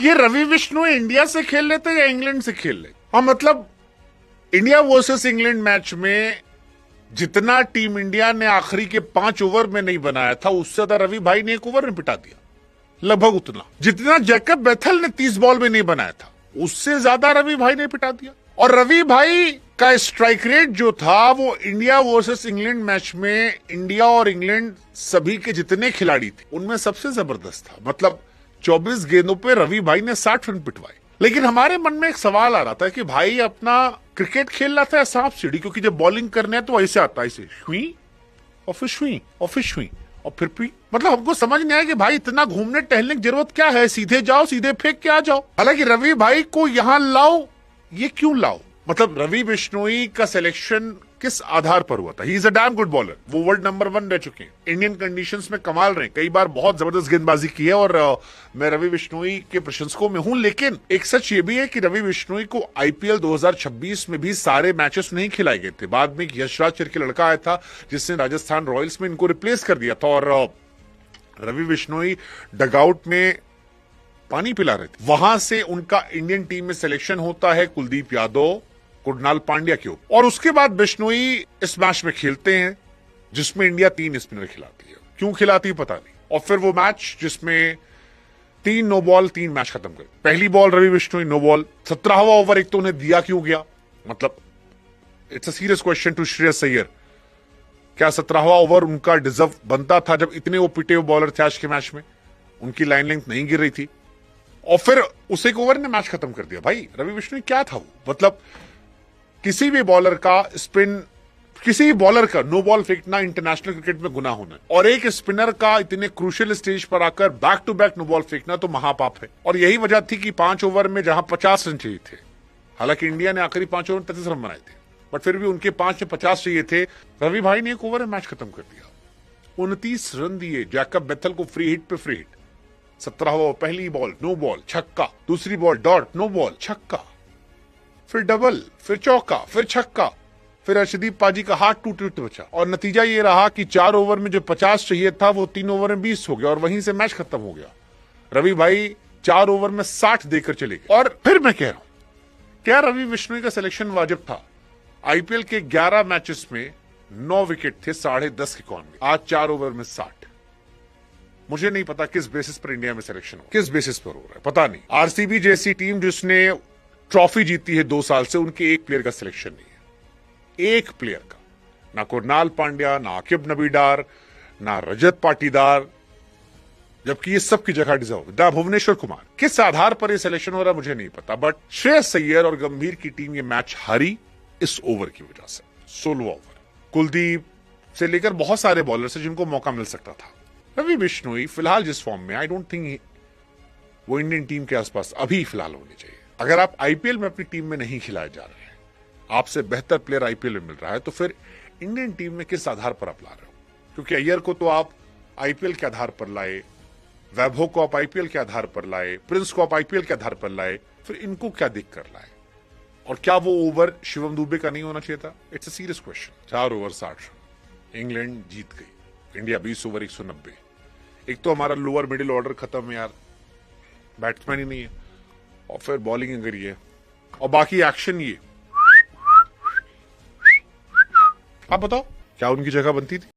ये रवि बिश्नोई इंडिया से खेल लेते या इंग्लैंड से खेल लेते? हाँ, मतलब इंडिया वर्सेस इंग्लैंड मैच में जितना टीम इंडिया ने आखिरी के 5 ओवर में नहीं बनाया था, उससे ज्यादा रवि भाई ने 1 ओवर में पिटा दिया। लगभग उतना जितना जैकब बेथल ने 30 बॉल में नहीं बनाया था, उससे ज्यादा रवि भाई ने पिटा दिया। और रवि भाई का स्ट्राइक रेट जो था वो इंडिया वर्सेस इंग्लैंड मैच में इंडिया और इंग्लैंड सभी के जितने खिलाड़ी थे उनमें सबसे जबरदस्त था। मतलब 24 गेंदों पे रवि भाई ने 60 रन पिटवाए। लेकिन हमारे मन में एक सवाल आ रहा था कि भाई अपना क्रिकेट खेल रहा था या सांप सीढ़ी, क्योंकि जब बॉलिंग करने है तो ऐसे आता है, ऐसे शुई और फिर शुई और फिर शुई और फिर पी। मतलब हमको समझ नहीं आया कि भाई इतना घूमने टहलने की जरूरत क्या है, सीधे जाओ सीधे फेंक के आ जाओ। हालांकि रवि भाई को यहां लाओ, ये क्यों लाओ? मतलब रवि बिश्नोई का सिलेक्शन किस आधार पर हुआ था? He is a damn good bowler, वो वर्ल्ड नंबर 1 रह चुके हैं, इंडियन कंडीशंस में कमाल रहे, कई बार बहुत जबरदस्त गेंदबाजी की है और मैं रवि बिश्नोई के प्रशंसकों में हूं। लेकिन एक सच ये भी है कि रवि बिश्नोई को आईपीएल 2026 में भी सारे मैचेस नहीं खिलाए गए थे। बाद में यशराज चिरके लड़का आया था जिसने राजस्थान रॉयल्स में इनको रिप्लेस कर दिया था और रवि बिश्नोई डगआउट में पानी पिला रहे थे। वहां से उनका इंडियन टीम में सिलेक्शन होता है कुलदीप यादव, कुणाल पांड्या के ऊपर, और उसके बाद बिश्नोई इस मैच में खेलते हैं जिसमें इंडिया 3 स्पिनर खिलाती है। क्यों खिलाती है पता नहीं। और फिर वो मैच जिसमें 3 नो बॉल 3 मैच खत्म कर, पहली ball Ravi Bishnoi no ball, 17वां ओवर एक तो उन्हें दिया क्यों गया? मतलब it's a serious question to Shreyas Iyer. क्या 17वां ओवर उनका डिजर्व बनता था जब इतने वो पिटे हुए बॉलर थे आज के मैच में? उनकी लाइन लेंथ नहीं गिर रही थी और फिर उस एक ओवर ने मैच खत्म कर दिया। भाई रवि बिश्नोई क्या था वो? मतलब किसी भी बॉलर का स्पिन, किसी भी बॉलर का नो बॉल फेंकना इंटरनेशनल क्रिकेट में गुनाह होना है, और एक स्पिनर का इतने क्रूशियल स्टेज पर आकर back to back no ball फेंकना तो महापाप है। और यही वजह थी कि 5 ओवर में जहां 50 रन चाहिए थे, हालांकि इंडिया ने आखिरी 5 ओवर में 33 रन बनाए थे, बट फिर भी उनके 5 में 50 चाहिए थे, रवि भाई ने 1 ओवर में मैच खत्म कर दिया। 29 रन दिए, जैकब बेथल को फ्री हिट पे फ्री हिट। 17वां पहली बॉल नो बॉल छक्का, दूसरी बॉल डॉट नो बॉल छक्का, फिर डबल, फिर चौका, फिर छक्का, फिर अर्शदीप पाजी का हाथ टूट टूट बचा। और नतीजा ये रहा कि 4 ओवर में जो 50 चाहिए था वो 3 ओवर में 20 हो गया और वहीं से मैच खत्म हो गया। रवि भाई 4 ओवर में 60 देकर चले गए। और फिर मैं कह रहा हूं, क्या रवि बिश्नोई का सिलेक्शन वाजिब था? आईपीएल के 11 मैचेस में 9 विकेट थे 10.5 के इकॉनमी, आज 4 ओवर में 60। मुझे नहीं पता किस बेसिस पर इंडिया में सिलेक्शन हो, किस बेसिस पर हो रहा है पता नहीं। आरसीबी जैसी टीम जिसने ट्रॉफी जीती है 2 साल से, उनके एक प्लेयर का सिलेक्शन नहीं है, एक प्लेयर का, ना कुणाल पांड्या, ना आकिब नबी डार, ना रजत पाटीदार, जबकि ये सब की जगह डिजर्व दा भुवनेश्वर कुमार। किस आधार पर ये सिलेक्शन हो रहा है मुझे नहीं पता, बट श्रेयस अय्यर और गंभीर की टीम ये मैच हारी इस ओवर की वजह से। 16वां ओवर, कुलदीप से लेकर बहुत सारे बॉलर से जिनको मौका मिल सकता था। रवि बिश्नोई फिलहाल जिस फॉर्म में, आई डोंट थिंक वो इंडियन टीम के आसपास अभी फिलहाल होनी चाहिए। अगर आप आईपीएल में अपनी टीम में नहीं खिलाए जा रहे हैं, आपसे बेहतर प्लेयर आईपीएल में मिल रहा है, तो फिर इंडियन टीम में किस आधार पर आप ला रहे हो? क्योंकि अय्यर को तो आप आईपीएल के आधार पर लाए, वैभव को आप आईपीएल के आधार पर लाए, प्रिंस को आप आईपीएल के आधार पर लाए, फिर इनको क्या दिख कर लाए? और क्या वो ओवर शिवम दुबे का नहीं होना चाहिए था? It's a serious question. 4 over 60 run, England जीत गई, इंडिया 20 ओवर 190। एक तो हमारा लोअर मिडिल ऑर्डर खत्म है यार, बैट्समैन ही नहीं है, और फिर बॉलिंग अगर ये, और बाकी एक्शन ये। आप बताओ क्या उनकी जगह बनती थी?